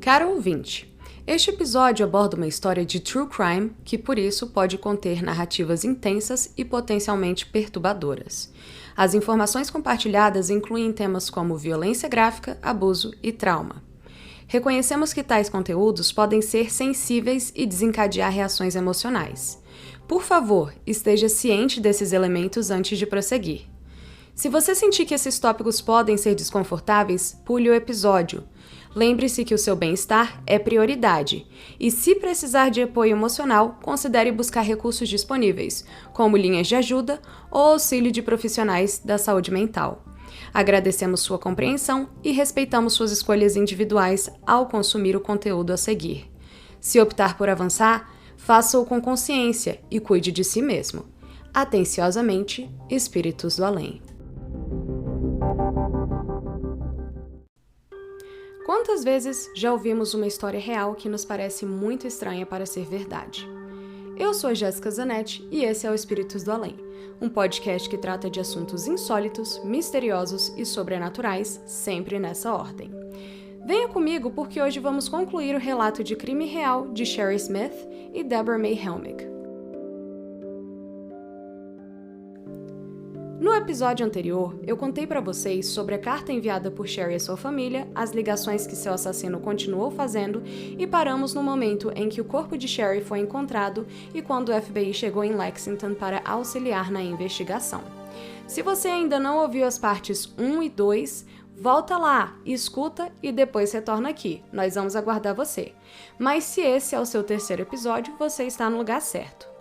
Caro ouvinte, este episódio aborda uma história de true crime que, por isso, pode conter narrativas intensas e potencialmente perturbadoras. As informações compartilhadas incluem temas como violência gráfica, abuso e trauma. Reconhecemos que tais conteúdos podem ser sensíveis e desencadear reações emocionais. Por favor, esteja ciente desses elementos antes de prosseguir. Se você sentir que esses tópicos podem ser desconfortáveis, pule o episódio. Lembre-se que o seu bem-estar é prioridade e, se precisar de apoio emocional, considere buscar recursos disponíveis, como linhas de ajuda ou auxílio de profissionais da saúde mental. Agradecemos sua compreensão e respeitamos suas escolhas individuais ao consumir o conteúdo a seguir. Se optar por avançar, faça-o com consciência e cuide de si mesmo. Atenciosamente, Espíritos do Além. Quantas vezes já ouvimos uma história real que nos parece muito estranha para ser verdade? Eu sou a Jéssica Zanetti e esse é o Espíritos do Além, um podcast que trata de assuntos insólitos, misteriosos e sobrenaturais, sempre nessa ordem. Venha comigo porque hoje vamos concluir o relato de crime real de Sherry Smith e Deborah May Helmick. No episódio anterior, eu contei para vocês sobre a carta enviada por Sherry à sua família, as ligações que seu assassino continuou fazendo e paramos no momento em que o corpo de Sherry foi encontrado e quando o FBI chegou em Lexington para auxiliar na investigação. Se você ainda não ouviu as partes 1 e 2, volta lá, escuta e depois retorna aqui. Nós vamos aguardar você. Mas se esse é o seu terceiro episódio, você está no lugar certo.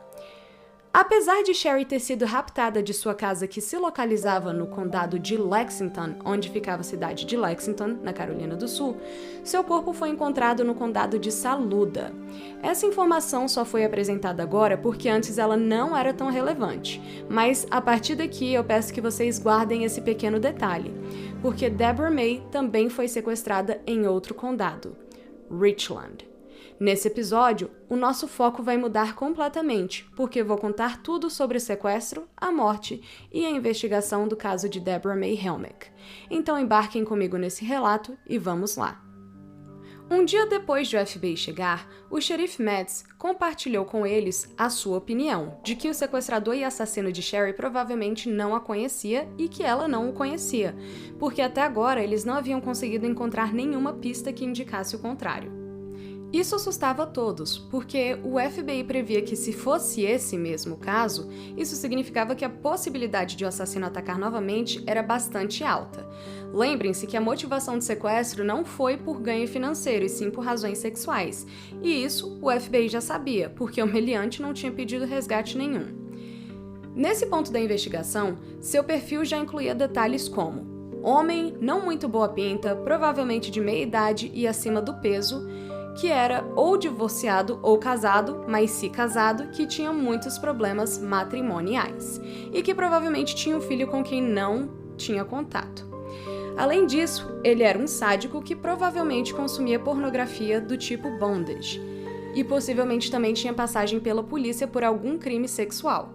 Apesar de Sherry ter sido raptada de sua casa que se localizava no condado de Lexington, onde ficava a cidade de Lexington, na Carolina do Sul, seu corpo foi encontrado no condado de Saluda. Essa informação só foi apresentada agora porque antes ela não era tão relevante, mas a partir daqui eu peço que vocês guardem esse pequeno detalhe, porque Deborah May também foi sequestrada em outro condado, Richland. Nesse episódio, o nosso foco vai mudar completamente, porque vou contar tudo sobre o sequestro, a morte e a investigação do caso de Deborah May Helmick. Então embarquem comigo nesse relato e vamos lá. Um dia depois de o FBI chegar, o xerife Metz compartilhou com eles a sua opinião, de que o sequestrador e assassino de Sherry provavelmente não a conhecia e que ela não o conhecia, porque até agora eles não haviam conseguido encontrar nenhuma pista que indicasse o contrário. Isso assustava a todos, porque o FBI previa que se fosse esse mesmo caso, isso significava que a possibilidade de o assassino atacar novamente era bastante alta. Lembrem-se que a motivação do sequestro não foi por ganho financeiro, e sim por razões sexuais. E isso o FBI já sabia, porque o meliante não tinha pedido resgate nenhum. Nesse ponto da investigação, seu perfil já incluía detalhes como homem, não muito boa pinta, provavelmente de meia idade e acima do peso, que era ou divorciado ou casado, mas se casado, que tinha muitos problemas matrimoniais e que provavelmente tinha um filho com quem não tinha contato. Além disso, ele era um sádico que provavelmente consumia pornografia do tipo bondage e possivelmente também tinha passagem pela polícia por algum crime sexual.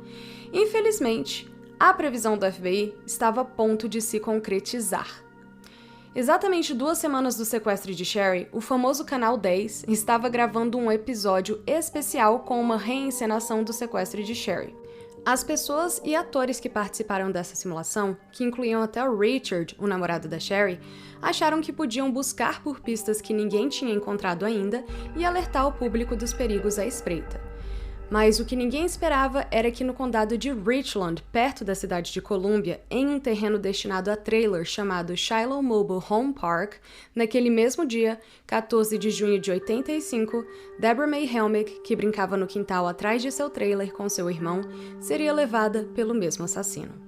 Infelizmente, a previsão do FBI estava a ponto de se concretizar. Exatamente 2 semanas do sequestro de Sherry, o famoso Canal 10 estava gravando um episódio especial com uma reencenação do sequestro de Sherry. As pessoas e atores que participaram dessa simulação, que incluíam até o Richard, o namorado da Sherry, acharam que podiam buscar por pistas que ninguém tinha encontrado ainda e alertar o público dos perigos à espreita. Mas o que ninguém esperava era que no condado de Richland, perto da cidade de Columbia, em um terreno destinado a trailer chamado Shiloh Mobile Home Park, naquele mesmo dia, 14 de junho de 85, Deborah May Helmick, que brincava no quintal atrás de seu trailer com seu irmão, seria levada pelo mesmo assassino.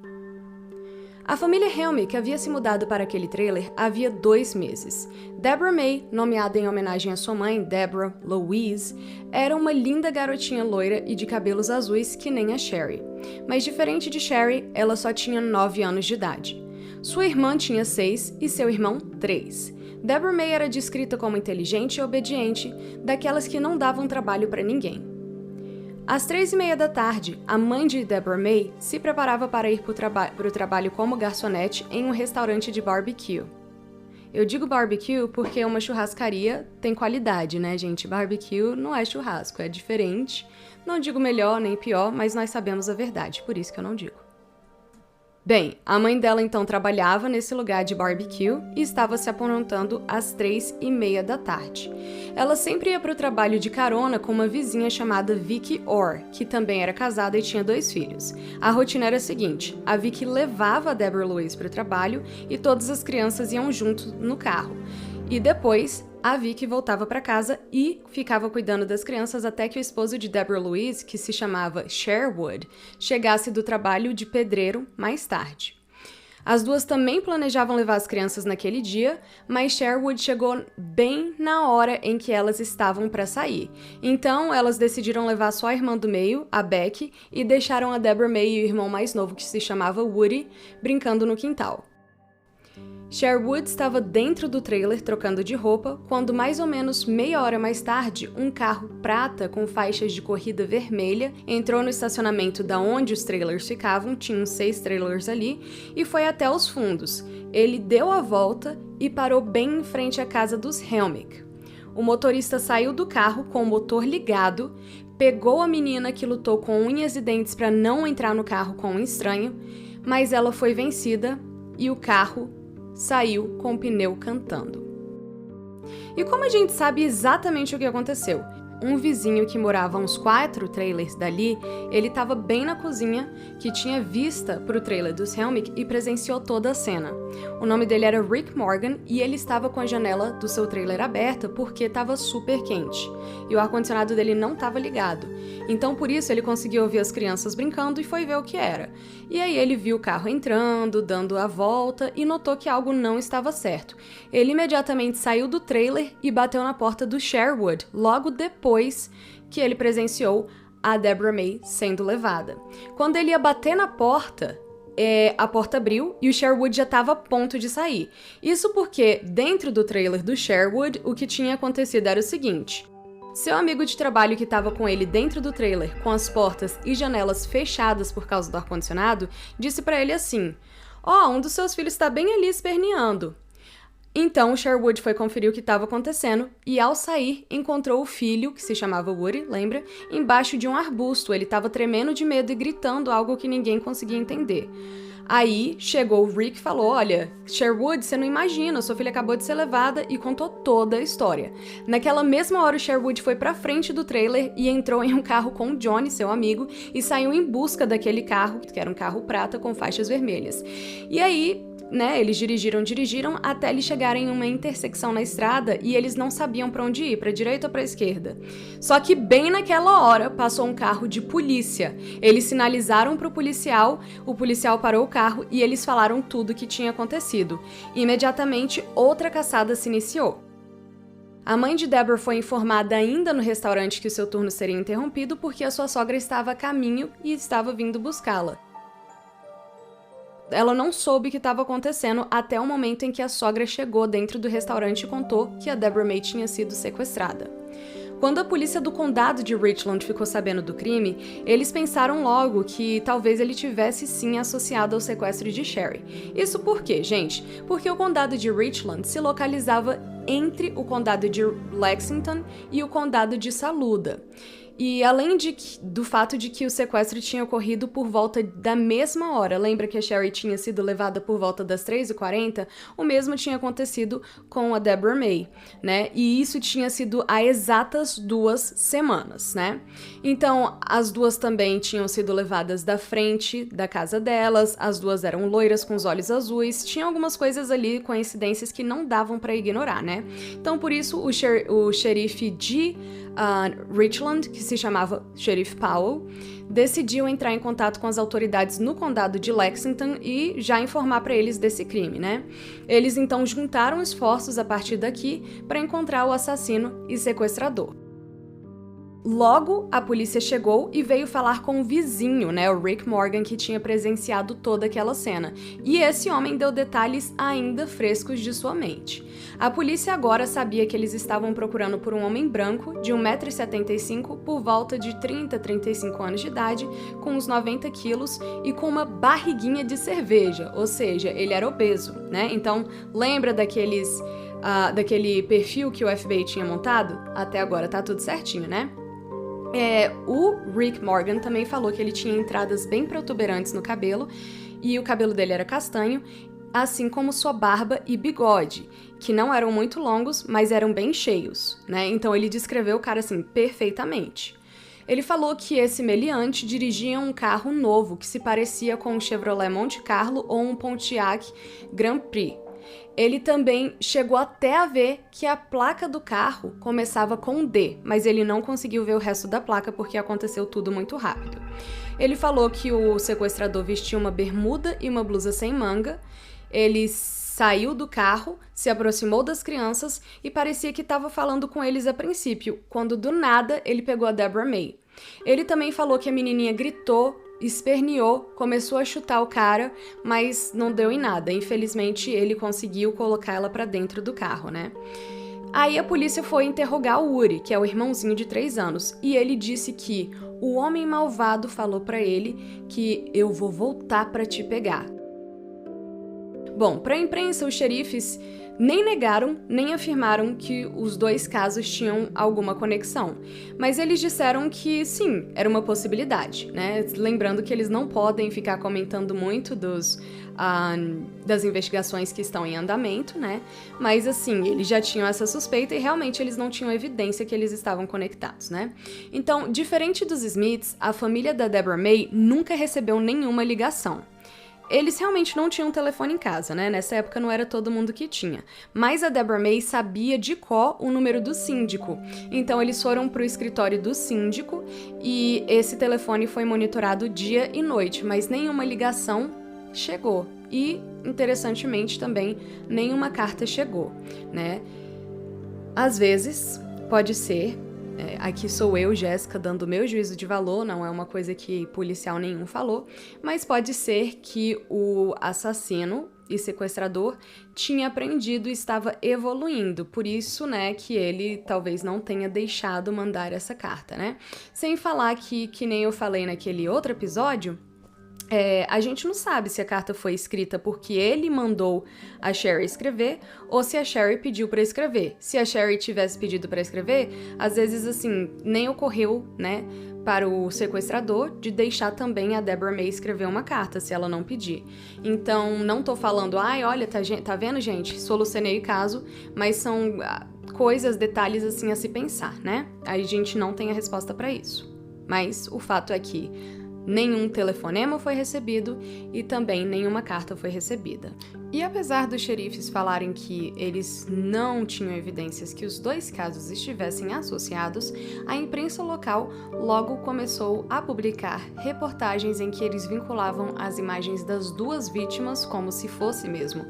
A família Helmick havia se mudado para aquele trailer havia 2 meses. Deborah May, nomeada em homenagem à sua mãe, Deborah Louise, era uma linda garotinha loira e de cabelos azuis que nem a Sherry. Mas diferente de Sherry, ela só tinha 9 anos de idade. Sua irmã tinha 6 e seu irmão 3. Deborah May era descrita como inteligente e obediente, daquelas que não davam trabalho para ninguém. Às 3:30 da tarde, a mãe de Deborah May se preparava para ir para o trabalho como garçonete em um restaurante de barbecue. Eu digo barbecue porque uma churrascaria tem qualidade, né, gente? Barbecue não é churrasco, é diferente. Não digo melhor nem pior, mas nós sabemos a verdade, por isso que eu não digo. Bem, a mãe dela então trabalhava nesse lugar de barbecue e estava se aprontando às 3:30 da tarde. Ela sempre ia para o trabalho de carona com uma vizinha chamada Vicky Orr, que também era casada e tinha 2 filhos. A rotina era a seguinte: a Vicky levava a Deborah Louise para o trabalho e todas as crianças iam junto no carro. E depois, a Vicky voltava para casa e ficava cuidando das crianças até que o esposo de Deborah Louise, que se chamava Sherwood, chegasse do trabalho de pedreiro mais tarde. As duas também planejavam levar as crianças naquele dia, mas Sherwood chegou bem na hora em que elas estavam para sair. Então, elas decidiram levar só a irmã do meio, a Becky, e deixaram a Deborah May e o irmão mais novo, que se chamava Woody, brincando no quintal. Sherwood estava dentro do trailer trocando de roupa quando, mais ou menos meia hora mais tarde, um carro prata com faixas de corrida vermelha entrou no estacionamento da onde os trailers ficavam, tinham 6 trailers ali, e foi até os fundos. Ele deu a volta e parou bem em frente à casa dos Helmick. O motorista saiu do carro com o motor ligado, pegou a menina que lutou com unhas e dentes para não entrar no carro com um estranho, mas ela foi vencida e o carro saiu com o pneu cantando. E como a gente sabe exatamente o que aconteceu? Um vizinho que morava a uns 4 trailers dali, ele estava bem na cozinha, que tinha vista para o trailer dos Helmick e presenciou toda a cena. O nome dele era Rick Morgan e ele estava com a janela do seu trailer aberta porque estava super quente e o ar-condicionado dele não estava ligado. Então, por isso, ele conseguiu ouvir as crianças brincando e foi ver o que era. E aí ele viu o carro entrando, dando a volta e notou que algo não estava certo. Ele imediatamente saiu do trailer e bateu na porta do Sherwood, logo depois que ele presenciou a Deborah May sendo levada. Quando ele ia bater na porta, a porta abriu e o Sherwood já estava a ponto de sair. Isso porque, dentro do trailer do Sherwood, o que tinha acontecido era o seguinte: seu amigo de trabalho que estava com ele dentro do trailer, com as portas e janelas fechadas por causa do ar-condicionado, disse para ele assim: um dos seus filhos está bem ali esperneando. Então, o Sherwood foi conferir o que estava acontecendo e, ao sair, encontrou o filho, que se chamava Woody, lembra? Embaixo de um arbusto. Ele estava tremendo de medo e gritando algo que ninguém conseguia entender. Aí, chegou o Rick e falou: olha, Sherwood, você não imagina, sua filha acabou de ser levada, e contou toda a história. Naquela mesma hora, o Sherwood foi pra frente do trailer e entrou em um carro com o Johnny, seu amigo, e saiu em busca daquele carro, que era um carro prata com faixas vermelhas. E aí, eles dirigiram até eles chegarem em uma intersecção na estrada e eles não sabiam para onde ir, para direita ou para esquerda. Só que bem naquela hora passou um carro de polícia. Eles sinalizaram para o policial parou o carro e eles falaram tudo o que tinha acontecido. Imediatamente, outra caçada se iniciou. A mãe de Deborah foi informada ainda no restaurante que o seu turno seria interrompido porque a sua sogra estava a caminho e estava vindo buscá-la. Ela não soube o que estava acontecendo até o momento em que a sogra chegou dentro do restaurante e contou que a Deborah May tinha sido sequestrada. Quando a polícia do condado de Richland ficou sabendo do crime, eles pensaram logo que talvez ele tivesse sim associado ao sequestro de Sherry. Isso por quê, gente? Porque o condado de Richland se localizava entre o condado de Lexington e o condado de Saluda. E além do fato de que o sequestro tinha ocorrido por volta da mesma hora, lembra que a Sherry tinha sido levada por volta das 3h40? O mesmo tinha acontecido com a Deborah May, né? E isso tinha sido há exatas 2 semanas, né? Então, as duas também tinham sido levadas da frente da casa delas, as duas eram loiras com os olhos azuis, tinha algumas coisas ali, coincidências que não davam pra ignorar, né? Então, por isso, o xerife de Richland, que se chamava Sheriff Powell, decidiu entrar em contato com as autoridades no condado de Lexington e já informar para eles desse crime, né? Eles então juntaram esforços a partir daqui para encontrar o assassino e sequestrador. Logo, a polícia chegou e veio falar com o vizinho, né, o Rick Morgan, que tinha presenciado toda aquela cena. E esse homem deu detalhes ainda frescos de sua mente. A polícia agora sabia que eles estavam procurando por um homem branco, de 1,75 m, por volta de 30 a 35 anos de idade, com uns 90 quilos e com uma barriguinha de cerveja, ou seja, ele era obeso, né? Então, lembra daquele perfil que o FBI tinha montado? Até agora tá tudo certinho, né? O Rick Morgan também falou que ele tinha entradas bem protuberantes no cabelo, e o cabelo dele era castanho, assim como sua barba e bigode, que não eram muito longos, mas eram bem cheios, né? Então ele descreveu o cara assim perfeitamente. Ele falou que esse meliante dirigia um carro novo que se parecia com um Chevrolet Monte Carlo ou um Pontiac Grand Prix. Ele também chegou até a ver que a placa do carro começava com D, mas ele não conseguiu ver o resto da placa porque aconteceu tudo muito rápido. Ele falou que o sequestrador vestia uma bermuda e uma blusa sem manga. Ele saiu do carro, se aproximou das crianças e parecia que estava falando com eles a princípio, quando do nada ele pegou a Deborah May. Ele também falou que a menininha gritou, esperneou, começou a chutar o cara, mas não deu em nada. Infelizmente, ele conseguiu colocar ela pra dentro do carro, né? Aí a polícia foi interrogar o Uri, que é o irmãozinho de 3 anos, e ele disse que o homem malvado falou pra ele que eu vou voltar pra te pegar. Bom, pra imprensa, os xerifes nem negaram, nem afirmaram que os dois casos tinham alguma conexão. Mas eles disseram que sim, era uma possibilidade, né? Lembrando que eles não podem ficar comentando muito das investigações que estão em andamento, né? Mas assim, eles já tinham essa suspeita e realmente eles não tinham evidência que eles estavam conectados, né? Então, diferente dos Smiths, a família da Deborah May nunca recebeu nenhuma ligação. Eles realmente não tinham telefone em casa, né? Nessa época não era todo mundo que tinha. Mas a Deborah May sabia de cor o número do síndico. Então eles foram pro escritório do síndico e esse telefone foi monitorado dia e noite, mas nenhuma ligação chegou. E, interessantemente também, nenhuma carta chegou, né? Às vezes, pode ser... aqui sou eu, Jéssica, dando meu juízo de valor, não é uma coisa que policial nenhum falou, mas pode ser que o assassino e sequestrador tinha aprendido e estava evoluindo, por isso, né, que ele talvez não tenha deixado mandar essa carta, né? Sem falar que nem eu falei naquele outro episódio, a gente não sabe se a carta foi escrita porque ele mandou a Sherry escrever ou se a Sherry pediu para escrever. Se a Sherry tivesse pedido para escrever, às vezes, assim, nem ocorreu, né, para o sequestrador de deixar também a Deborah May escrever uma carta, se ela não pedir. Então, não tô falando, olha, tá vendo, gente? Solucionei o caso, mas são coisas, detalhes, assim, a se pensar, né? A gente não tem a resposta para isso. Mas o fato é que nenhum telefonema foi recebido e também nenhuma carta foi recebida. E apesar dos xerifes falarem que eles não tinham evidências que os dois casos estivessem associados, a imprensa local logo começou a publicar reportagens em que eles vinculavam as imagens das duas vítimas como se fosse mesmo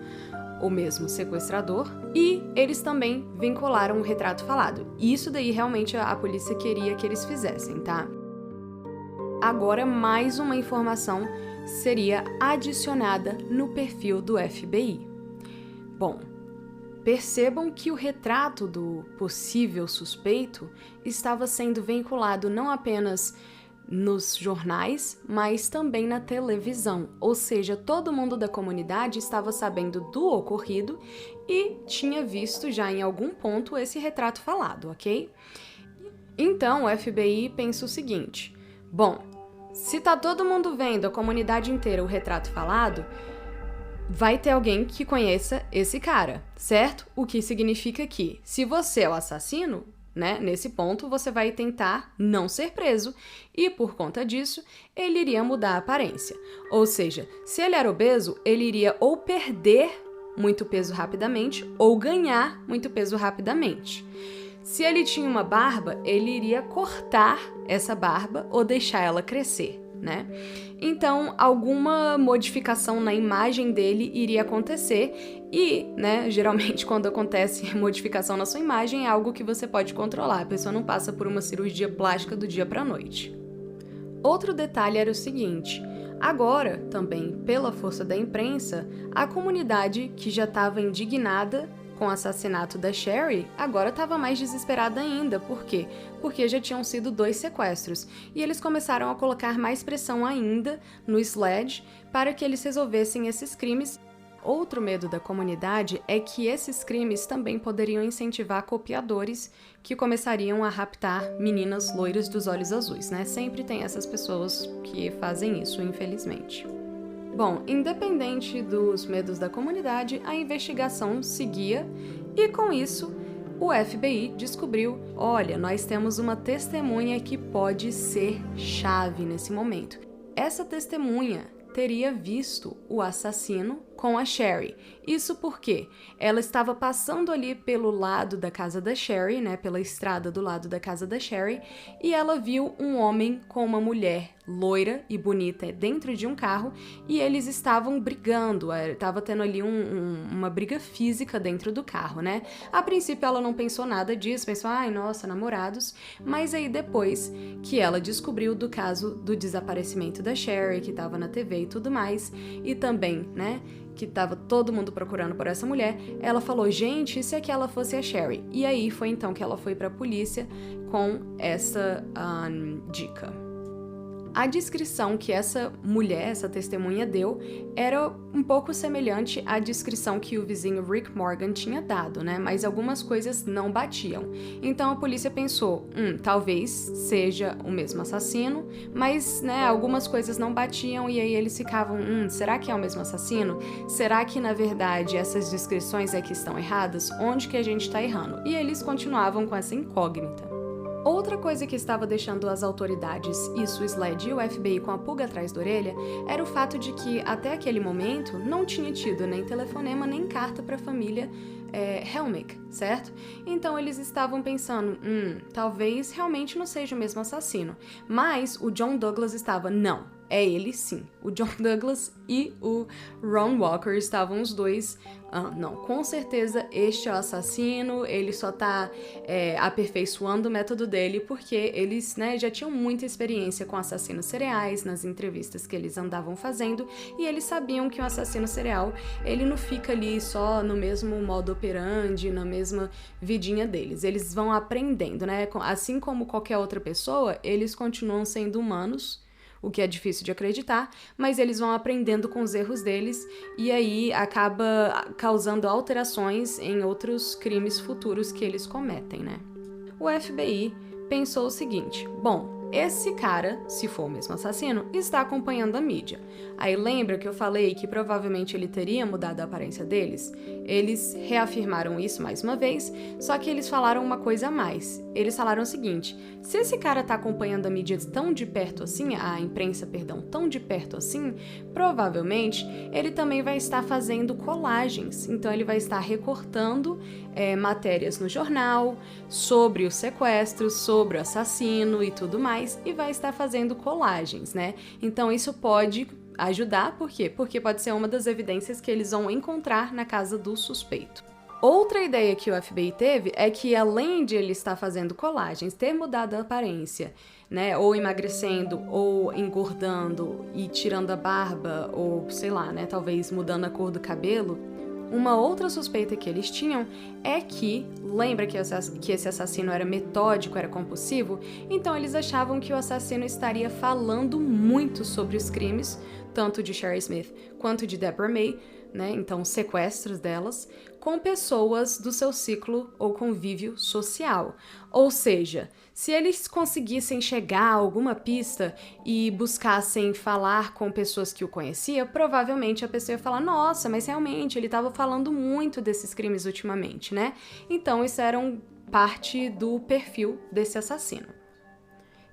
o mesmo sequestrador, e eles também vincularam o retrato falado. Isso daí realmente a polícia queria que eles fizessem, tá? Agora, mais uma informação seria adicionada no perfil do FBI. Bom, percebam que o retrato do possível suspeito estava sendo vinculado não apenas nos jornais, mas também na televisão. Ou seja, todo mundo da comunidade estava sabendo do ocorrido e tinha visto já em algum ponto esse retrato falado, ok? Então, o FBI pensa o seguinte: bom, se tá todo mundo vendo, a comunidade inteira, o retrato falado, vai ter alguém que conheça esse cara, certo? O que significa que, se você é o assassino, né, nesse ponto você vai tentar não ser preso e, por conta disso, ele iria mudar a aparência. Ou seja, se ele era obeso, ele iria ou perder muito peso rapidamente ou ganhar muito peso rapidamente. Se ele tinha uma barba, ele iria cortar essa barba ou deixar ela crescer, né? Então, alguma modificação na imagem dele iria acontecer e, né, geralmente quando acontece modificação na sua imagem é algo que você pode controlar, a pessoa não passa por uma cirurgia plástica do dia para a noite. Outro detalhe era o seguinte: agora, também pela força da imprensa, a comunidade que já estava indignada com o assassinato da Sherry, agora estava mais desesperada ainda. Por quê? Porque já tinham sido 2 sequestros, e eles começaram a colocar mais pressão ainda no Sledge para que eles resolvessem esses crimes. Outro medo da comunidade é que esses crimes também poderiam incentivar copiadores que começariam a raptar meninas loiras dos olhos azuis, né? Sempre tem essas pessoas que fazem isso, infelizmente. Bom, independente dos medos da comunidade, a investigação seguia e, com isso, o FBI descobriu: olha, nós temos uma testemunha que pode ser chave nesse momento. Essa testemunha teria visto o assassino com a Sherry. Isso porque ela estava passando ali pelo lado da casa da Sherry, né, pela estrada do lado da casa da Sherry, e ela viu um homem com uma mulher loira e bonita dentro de um carro, e eles estavam brigando, estava tendo ali uma briga física dentro do carro, né? A princípio ela não pensou nada disso, pensou, ai, nossa, namorados, mas aí depois que ela descobriu do caso do desaparecimento da Sherry, que estava na TV e tudo mais, e também, né, que tava todo mundo procurando por essa mulher, ela falou, gente, e se aquela fosse a Sherry? E aí foi então que ela foi pra polícia com essa dica. A descrição que essa mulher, essa testemunha deu, era um pouco semelhante à descrição que o vizinho Rick Morgan tinha dado, né? Mas algumas coisas não batiam. Então a polícia pensou, talvez seja o mesmo assassino, mas, né, algumas coisas não batiam e aí eles ficavam, será que é o mesmo assassino? Será que, na verdade, essas descrições é que estão erradas? Onde que a gente está errando? E eles continuavam com essa incógnita. Outra coisa que estava deixando as autoridades, isso o Sledge e o FBI com a pulga atrás da orelha, era o fato de que, até aquele momento, não tinha tido nem telefonema nem carta para a família Helmick, certo? Então eles estavam pensando, talvez realmente não seja o mesmo assassino. Mas o John Douglas estava, não, é ele sim. O John Douglas e o Ron Walker estavam os dois, não, com certeza este é o assassino, ele só tá aperfeiçoando o método dele porque eles, né, já tinham muita experiência com assassinos seriais nas entrevistas que eles andavam fazendo e eles sabiam que um assassino serial, ele não fica ali só no mesmo modo operandi, na mesma vidinha deles. Eles vão aprendendo, né? Assim como qualquer outra pessoa, eles continuam sendo humanos, o que é difícil de acreditar, mas eles vão aprendendo com os erros deles e aí acaba causando alterações em outros crimes futuros que eles cometem, né? O FBI pensou o seguinte, bom, esse cara, se for o mesmo assassino, está acompanhando a mídia. Aí lembra que eu falei que provavelmente ele teria mudado a aparência deles? Eles reafirmaram isso mais uma vez, só que eles falaram uma coisa a mais. Eles falaram o seguinte, se esse cara tá acompanhando a mídia tão de perto assim, a imprensa, perdão, tão de perto assim, provavelmente ele também vai estar fazendo colagens. Então ele vai estar recortando matérias no jornal sobre os sequestros, sobre o assassino e tudo mais, e vai estar fazendo colagens, né? Então isso pode ajudar, por quê? Porque pode ser uma das evidências que eles vão encontrar na casa do suspeito. Outra ideia que o FBI teve é que, além de ele estar fazendo colagens, ter mudado a aparência, né, ou emagrecendo, ou engordando e tirando a barba, ou sei lá, né, talvez mudando a cor do cabelo, uma outra suspeita que eles tinham é que, lembra que esse assassino era metódico, era compulsivo? Então eles achavam que o assassino estaria falando muito sobre os crimes, tanto de Sherry Smith quanto de Deborah May, né? Então sequestros delas, com pessoas do seu ciclo ou convívio social. Ou seja, se eles conseguissem chegar a alguma pista e buscassem falar com pessoas que o conheciam, provavelmente a pessoa ia falar, nossa, mas realmente ele estava falando muito desses crimes ultimamente, né? Então isso era parte do perfil desse assassino.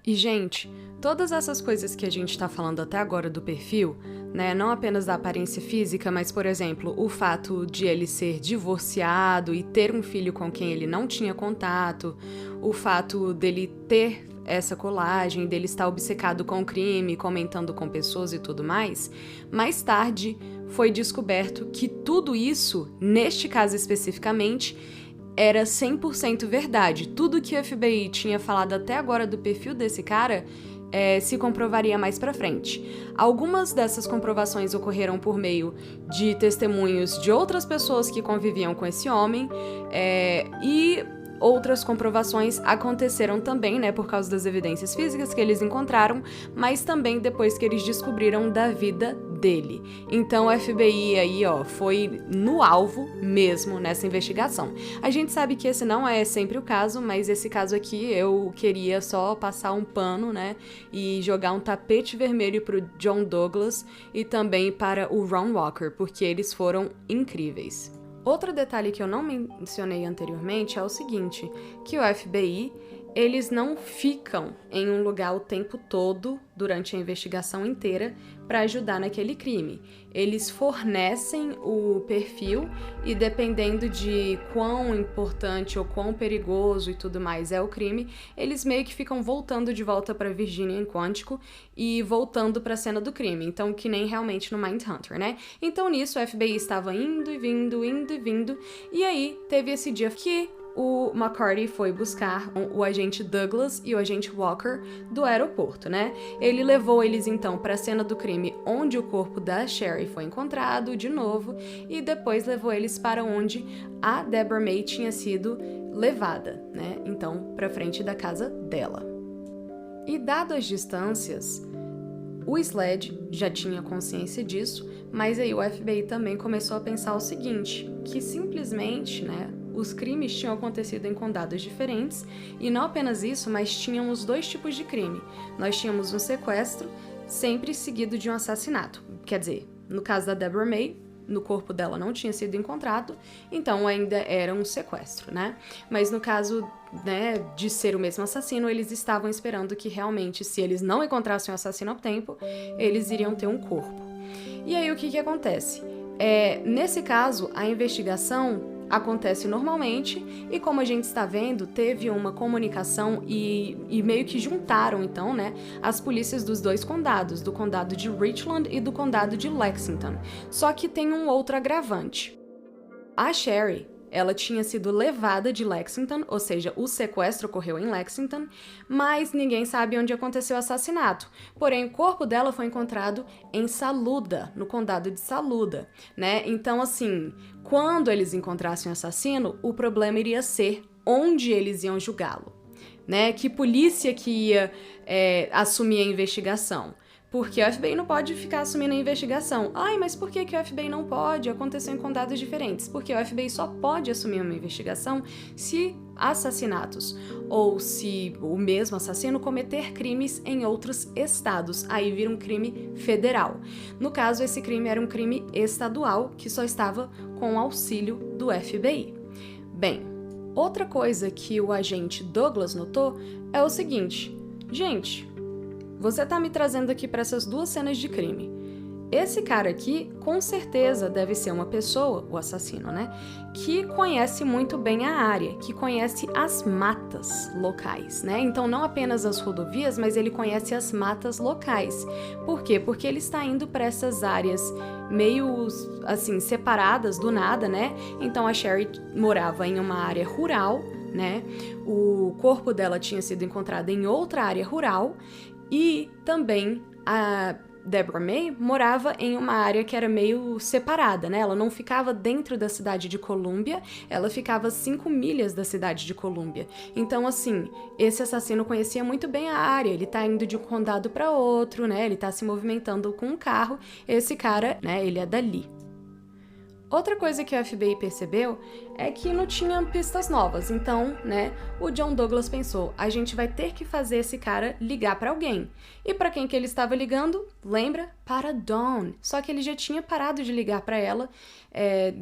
E, gente, todas essas coisas que a gente tá falando até agora do perfil, né, não apenas da aparência física, mas, por exemplo, o fato de ele ser divorciado e ter um filho com quem ele não tinha contato, o fato dele ter essa colagem, dele estar obcecado com o crime, comentando com pessoas e tudo mais, mais tarde foi descoberto que tudo isso, neste caso especificamente, era 100% verdade. Tudo que o FBI tinha falado até agora do perfil desse cara se comprovaria mais pra frente. Algumas dessas comprovações ocorreram por meio de testemunhos de outras pessoas que conviviam com esse homem, e outras comprovações aconteceram também, né, por causa das evidências físicas que eles encontraram, mas também depois que eles descobriram da vida dele. Então o FBI aí, foi no alvo mesmo nessa investigação. A gente sabe que esse não é sempre o caso, mas esse caso aqui eu queria só passar um pano, né, e jogar um tapete vermelho pro John Douglas e também para o Ron Walker, porque eles foram incríveis. Outro detalhe que eu não mencionei anteriormente é o seguinte, que o FBI, eles não ficam em um lugar o tempo todo, durante a investigação inteira, para ajudar naquele crime. Eles fornecem o perfil e, dependendo de quão importante ou quão perigoso e tudo mais é o crime, eles meio que ficam voltando de volta para Virginia em Quantico e voltando para a cena do crime. Então, que nem realmente no Mindhunter, né? Então, nisso, o FBI estava indo e vindo, e aí teve esse dia que o McCarty foi buscar o agente Douglas e o agente Walker do aeroporto, né? Ele levou eles então para a cena do crime onde o corpo da Sherry foi encontrado de novo e depois levou eles para onde a Deborah May tinha sido levada, né? Então, para frente da casa dela. E dado as distâncias, o SLED já tinha consciência disso, mas aí o FBI também começou a pensar o seguinte, que simplesmente, né, os crimes tinham acontecido em condados diferentes, e não apenas isso, mas tínhamos dois tipos de crime. Nós tínhamos um sequestro, sempre seguido de um assassinato. Quer dizer, no caso da Deborah May, no corpo dela não tinha sido encontrado, então ainda era um sequestro, né? Mas no caso, né, de ser o mesmo assassino, eles estavam esperando que realmente, se eles não encontrassem o assassino a tempo, eles iriam ter um corpo. E aí o que acontece? Nesse caso, a investigação acontece normalmente e, como a gente está vendo, teve uma comunicação e meio que juntaram, então, né, as polícias dos dois condados, do condado de Richland e do condado de Lexington. Só que tem um outro agravante. A Sherry, ela tinha sido levada de Lexington, ou seja, o sequestro ocorreu em Lexington, mas ninguém sabe onde aconteceu o assassinato. Porém, o corpo dela foi encontrado em Saluda, no condado de Saluda, né? Então, assim, quando eles encontrassem o assassino, o problema iria ser onde eles iam julgá-lo, né? Que polícia que ia assumir a investigação? Porque o FBI não pode ficar assumindo a investigação. Ai, mas por que o FBI não pode? Aconteceu em condados diferentes. Porque o FBI só pode assumir uma investigação se assassinatos ou se o mesmo assassino cometer crimes em outros estados. Aí vira um crime federal. No caso, esse crime era um crime estadual que só estava com o auxílio do FBI. Bem, outra coisa que o agente Douglas notou é o seguinte: gente, você tá me trazendo aqui para essas duas cenas de crime. Esse cara aqui, com certeza, deve ser uma pessoa, o assassino, né? Que conhece muito bem a área, que conhece as matas locais, né? Então, não apenas as rodovias, mas ele conhece as matas locais. Por quê? Porque ele está indo para essas áreas meio, assim, separadas do nada, né? Então, a Sherry morava em uma área rural, né? O corpo dela tinha sido encontrado em outra área rural. E também a Deborah May morava em uma área que era meio separada, né? Ela não ficava dentro da cidade de Columbia, ela ficava 5 milhas da cidade de Columbia. Então, assim, esse assassino conhecia muito bem a área, ele tá indo de um condado para outro, né? Ele tá se movimentando com um carro, esse cara, né, ele é dali. Outra coisa que o FBI percebeu é que não tinha pistas novas, então, né, o John Douglas pensou, a gente vai ter que fazer esse cara ligar para alguém. E para quem que ele estava ligando? Lembra? Para Dawn. Só que ele já tinha parado de ligar para ela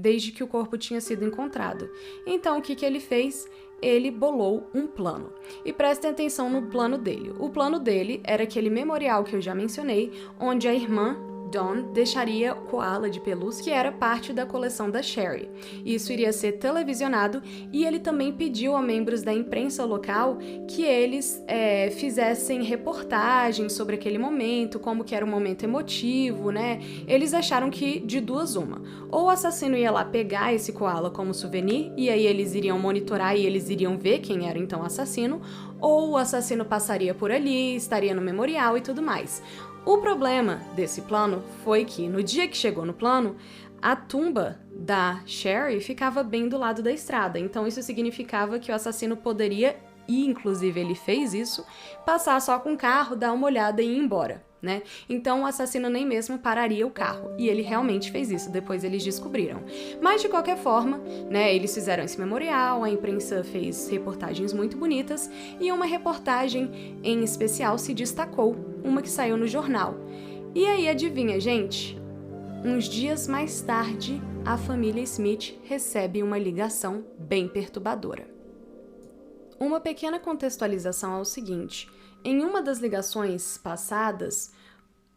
desde que o corpo tinha sido encontrado. Então, o que ele fez? Ele bolou um plano. E prestem atenção no plano dele. O plano dele era aquele memorial que eu já mencionei, onde a irmã Don deixaria o koala de pelúcia, que era parte da coleção da Sherry. Isso iria ser televisionado e ele também pediu a membros da imprensa local que eles fizessem reportagens sobre aquele momento, como que era um momento emotivo, né? Eles acharam que de duas uma. Ou o assassino ia lá pegar esse koala como souvenir e aí eles iriam monitorar e eles iriam ver quem era então o assassino, ou o assassino passaria por ali, estaria no memorial e tudo mais. O problema desse plano foi que, no dia que chegou no plano, a tumba da Sherry ficava bem do lado da estrada. Então isso significava que o assassino poderia, e inclusive ele fez isso, passar só com o carro, dar uma olhada e ir embora, né? Então o assassino nem mesmo pararia o carro. E ele realmente fez isso, depois eles descobriram. Mas de qualquer forma, né, eles fizeram esse memorial, a imprensa fez reportagens muito bonitas e uma reportagem em especial se destacou, uma que saiu no jornal. E aí, adivinha, gente? Uns dias mais tarde, a família Smith recebe uma ligação bem perturbadora. Uma pequena contextualização é o seguinte: em uma das ligações passadas,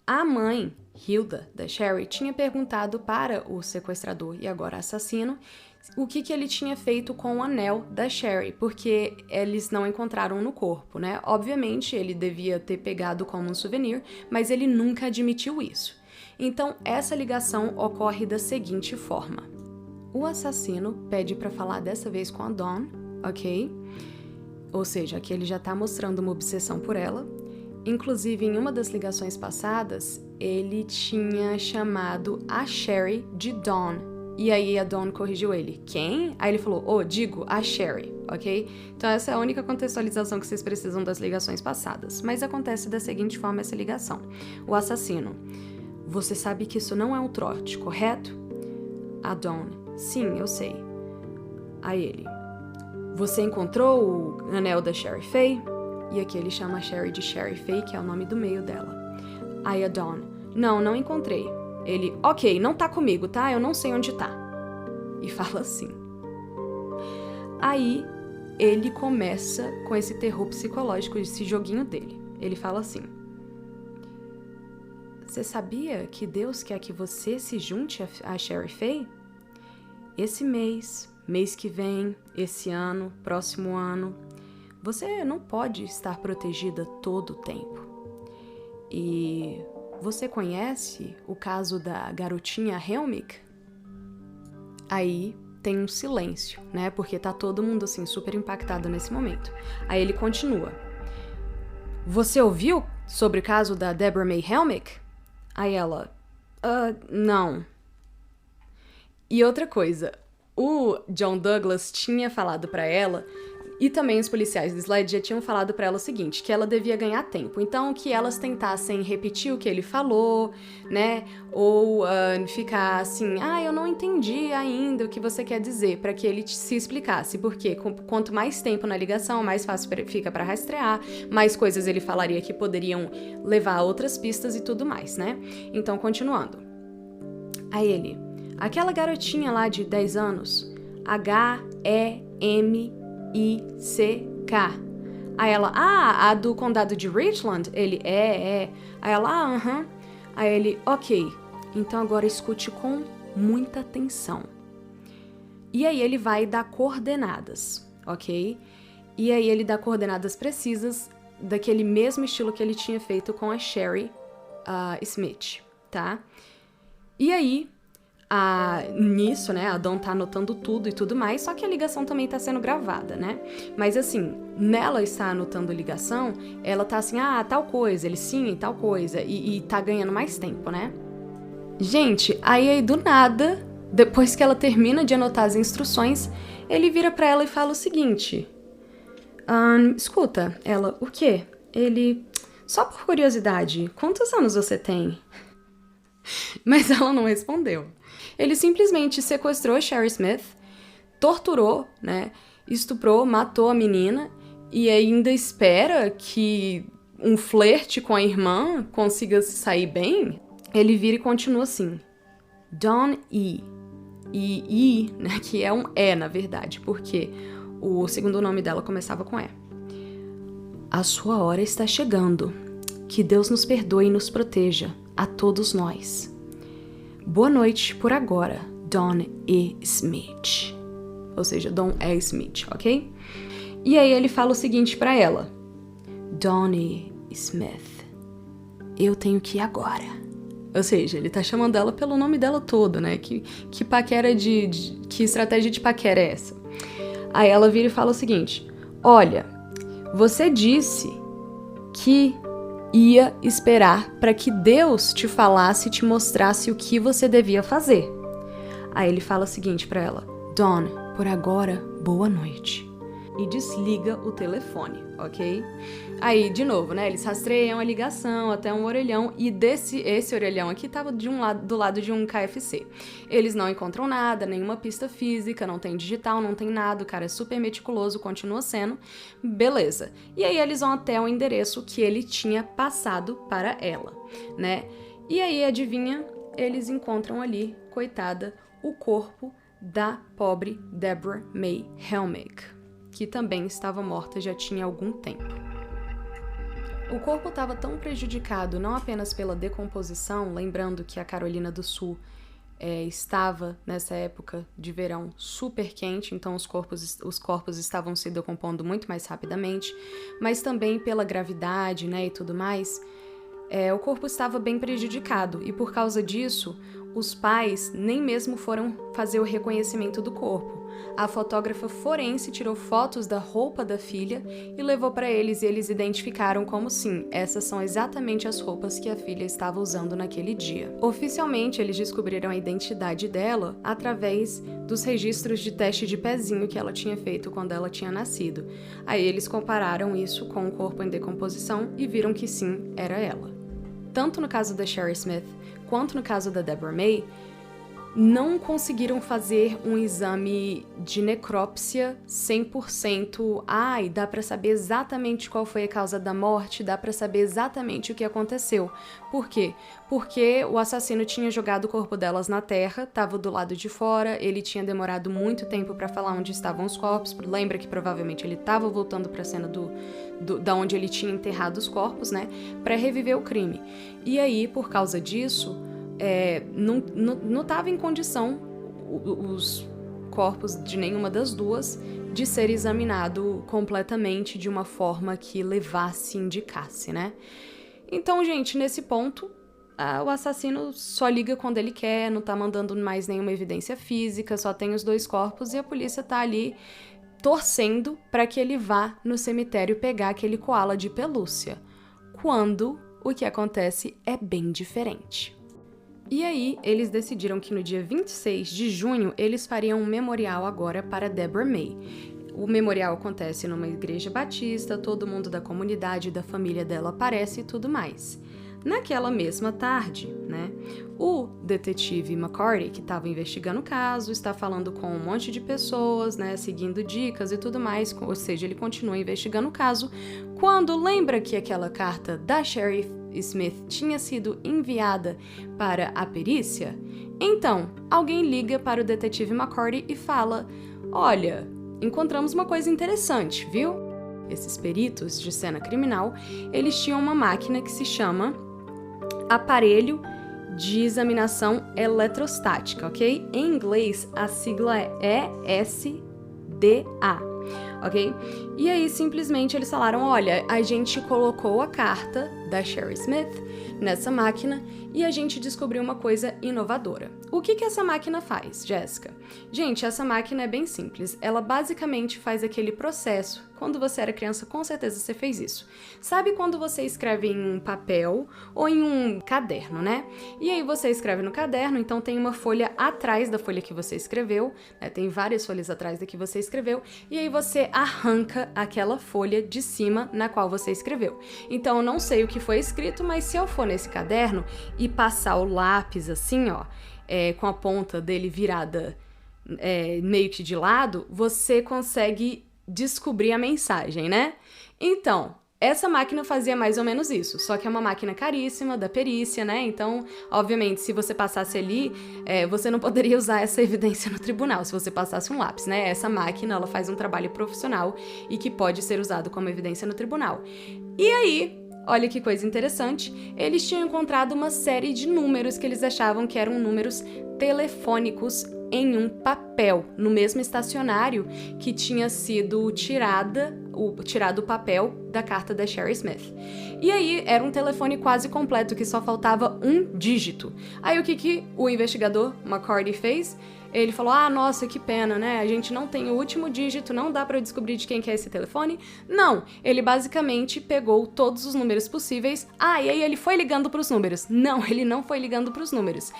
a mãe, Hilda, da Sherry, tinha perguntado para o sequestrador e agora assassino o que ele tinha feito com o anel da Sherry, porque eles não encontraram no corpo, né? Obviamente, ele devia ter pegado como um souvenir, mas ele nunca admitiu isso. Então, essa ligação ocorre da seguinte forma. O assassino pede para falar dessa vez com a Dawn, ok? Ou seja, aqui ele já tá mostrando uma obsessão por ela. Inclusive, em uma das ligações passadas, ele tinha chamado a Sherry de Dawn. E aí a Dawn corrigiu ele. Quem? Aí ele falou, digo, a Sherry, ok? Então essa é a única contextualização que vocês precisam das ligações passadas. Mas acontece da seguinte forma essa ligação. O assassino: você sabe que isso não é um trote, correto? A Dawn: sim, eu sei. Aí ele: você encontrou o anel da Sherry Faye? E aqui ele chama a Sherry de Sherry Faye, que é o nome do meio dela. Aí a Dawn: não encontrei. Ele: ok, não tá comigo, tá? Eu não sei onde tá. E fala assim. Aí ele começa com esse terror psicológico, esse joguinho dele. Ele fala assim: você sabia que Deus quer que você se junte a Sherry Faye? Esse mês que vem, esse ano, próximo ano, você não pode estar protegida todo o tempo. E você conhece o caso da garotinha Helmick? Aí tem um silêncio, né? Porque tá todo mundo assim super impactado nesse momento. Aí ele continua: você ouviu sobre o caso da Deborah May Helmick? Aí ela: não. E outra coisa, o John Douglas tinha falado pra ela, e também os policiais do Sled já tinham falado pra ela o seguinte, que ela devia ganhar tempo. Então, que elas tentassem repetir o que ele falou, né? Ou ficar assim, eu não entendi ainda o que você quer dizer, pra que ele se explicasse. Porque quanto mais tempo na ligação, mais fácil fica pra rastrear, mais coisas ele falaria que poderiam levar a outras pistas e tudo mais, né? Então, continuando. Aí ele: aquela garotinha lá de 10 anos, H-E-M-I-C-K. Aí ela: a do condado de Richland? Ele: é. Aí ela: aham. Aí ele: ok, então agora escute com muita atenção. E aí ele vai dar coordenadas, ok? E aí ele dá coordenadas precisas daquele mesmo estilo que ele tinha feito com a Sherry Smith, tá? E aí, nisso, né, a Dawn tá anotando tudo e tudo mais, só que a ligação também tá sendo gravada, né? Mas assim, nela está anotando a ligação, ela tá assim, tal coisa, ele sim, tal coisa, e tá ganhando mais tempo, né? Gente, aí do nada, depois que ela termina de anotar as instruções, ele vira pra ela e fala o seguinte: escuta, ela: o quê? Ele: só por curiosidade, quantos anos você tem? Mas ela não respondeu. Ele simplesmente sequestrou Sherry Smith, torturou, né, estuprou, matou a menina e ainda espera que um flerte com a irmã consiga se sair bem. Ele vira e continua assim: Dawn E. E, né, que é um E, na verdade, porque o segundo nome dela começava com E. A sua hora está chegando. Que Deus nos perdoe e nos proteja. a todos nós. Boa noite por agora, Don E. Smith. Ou seja, Don E. Smith, ok? E aí ele fala o seguinte pra ela. Donnie Smith, eu tenho que ir agora. Ou seja, ele tá chamando ela pelo nome dela todo, né? Que paquera que estratégia de paquera é essa? Aí ela vira e fala o seguinte. Olha, você disse que ia esperar para que Deus te falasse e te mostrasse o que você devia fazer. Aí ele fala o seguinte pra ela. Dawn, por agora, boa noite. E desliga o telefone, ok? Aí, de novo, né? Eles rastreiam a ligação até um orelhão e esse orelhão aqui tava do lado de um KFC. Eles não encontram nada, nenhuma pista física, não tem digital, não tem nada, o cara é super meticuloso, continua sendo. Beleza. E aí eles vão até o endereço que ele tinha passado para ela, né? E aí, adivinha? Eles encontram ali, coitada, o corpo da pobre Deborah May Helmick, que também estava morta já tinha algum tempo. O corpo estava tão prejudicado não apenas pela decomposição, lembrando que a Carolina do Sul estava, nessa época de verão, super quente, então os corpos estavam se decompondo muito mais rapidamente, mas também pela gravidade, né, e tudo mais, o corpo estava bem prejudicado, e por causa disso, os pais nem mesmo foram fazer o reconhecimento do corpo. A fotógrafa forense tirou fotos da roupa da filha e levou para eles, e eles identificaram como sim, essas são exatamente as roupas que a filha estava usando naquele dia. Oficialmente, eles descobriram a identidade dela através dos registros de teste de pezinho que ela tinha feito quando ela tinha nascido. Aí eles compararam isso com o corpo em decomposição e viram que sim, era ela. Tanto no caso da Sherry Smith quanto no caso da Deborah May, não conseguiram fazer um exame de necrópsia 100%. Ai, dá pra saber exatamente qual foi a causa da morte, dá pra saber exatamente o que aconteceu. Por quê? Porque o assassino tinha jogado o corpo delas na terra, tava do lado de fora, ele tinha demorado muito tempo pra falar onde estavam os corpos. Lembra que provavelmente ele tava voltando pra cena da onde ele tinha enterrado os corpos, né? Pra reviver o crime. E aí, por causa disso, não estava em condição os corpos de nenhuma das duas de ser examinado completamente de uma forma que levasse e indicasse, né? Então, gente, nesse ponto, o assassino só liga quando ele quer, não tá mandando mais nenhuma evidência física, só tem os dois corpos e a polícia tá ali torcendo para que ele vá no cemitério pegar aquele koala de pelúcia, quando o que acontece é bem diferente. E aí, eles decidiram que no dia 26 de junho, eles fariam um memorial agora para Deborah May. O memorial acontece numa igreja batista, todo mundo da comunidade e da família dela aparece e tudo mais. Naquela mesma tarde, né, o detetive McCarty, que estava investigando o caso, está falando com um monte de pessoas, né, seguindo dicas e tudo mais, ou seja, ele continua investigando o caso, quando lembra que aquela carta da Sherry Smith tinha sido enviada para a perícia, então alguém liga para o detetive McCarty e fala: olha, encontramos uma coisa interessante, viu? Esses peritos de cena criminal, eles tinham uma máquina que se chama aparelho de examinação eletrostática, ok? Em inglês, a sigla é ESDA. Ok? E aí, simplesmente, eles falaram, olha, a gente colocou a carta da Sherry Smith nessa máquina e a gente descobriu uma coisa inovadora. O que essa máquina faz, Jéssica? Gente, essa máquina é bem simples. Ela basicamente faz aquele processo. Quando você era criança, com certeza você fez isso. Sabe quando você escreve em um papel ou em um caderno, né? E aí você escreve no caderno, então tem uma folha atrás da folha que você escreveu, né? Tem várias folhas atrás da que você escreveu, e aí você arranca aquela folha de cima na qual você escreveu. Então eu não sei o que foi escrito, mas se eu for nesse caderno e passar o lápis assim, ó, com a ponta dele virada meio que de lado, você consegue descobrir a mensagem, né? Então, essa máquina fazia mais ou menos isso, só que é uma máquina caríssima, da perícia, né? Então, obviamente, se você passasse ali, você não poderia usar essa evidência no tribunal, se você passasse um lápis, né? Essa máquina, ela faz um trabalho profissional e que pode ser usado como evidência no tribunal. E aí, olha que coisa interessante, eles tinham encontrado uma série de números que eles achavam que eram números telefônicos em um papel, no mesmo estacionário que tinha sido tirado o papel da carta da Sherry Smith. E aí, era um telefone quase completo, que só faltava um dígito. Aí, o que o investigador McCarty fez? Ele falou, nossa, que pena, né? A gente não tem o último dígito, não dá pra descobrir de quem que é esse telefone. Não, ele basicamente pegou todos os números possíveis. E aí ele foi ligando pros números. Não, ele não foi ligando pros números.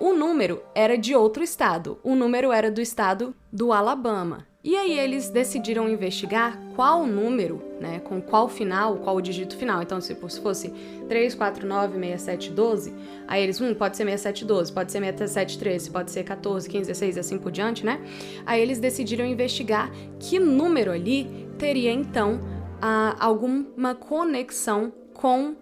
O número era de outro estado. O número era do estado do Alabama. E aí eles decidiram investigar qual número, né, com qual final, qual o dígito final. Então, se fosse 3496712, aí eles, pode ser 6712, pode ser 6713, pode ser 14, 15, 16 e assim por diante, né? Aí eles decidiram investigar que número ali teria, então, alguma conexão com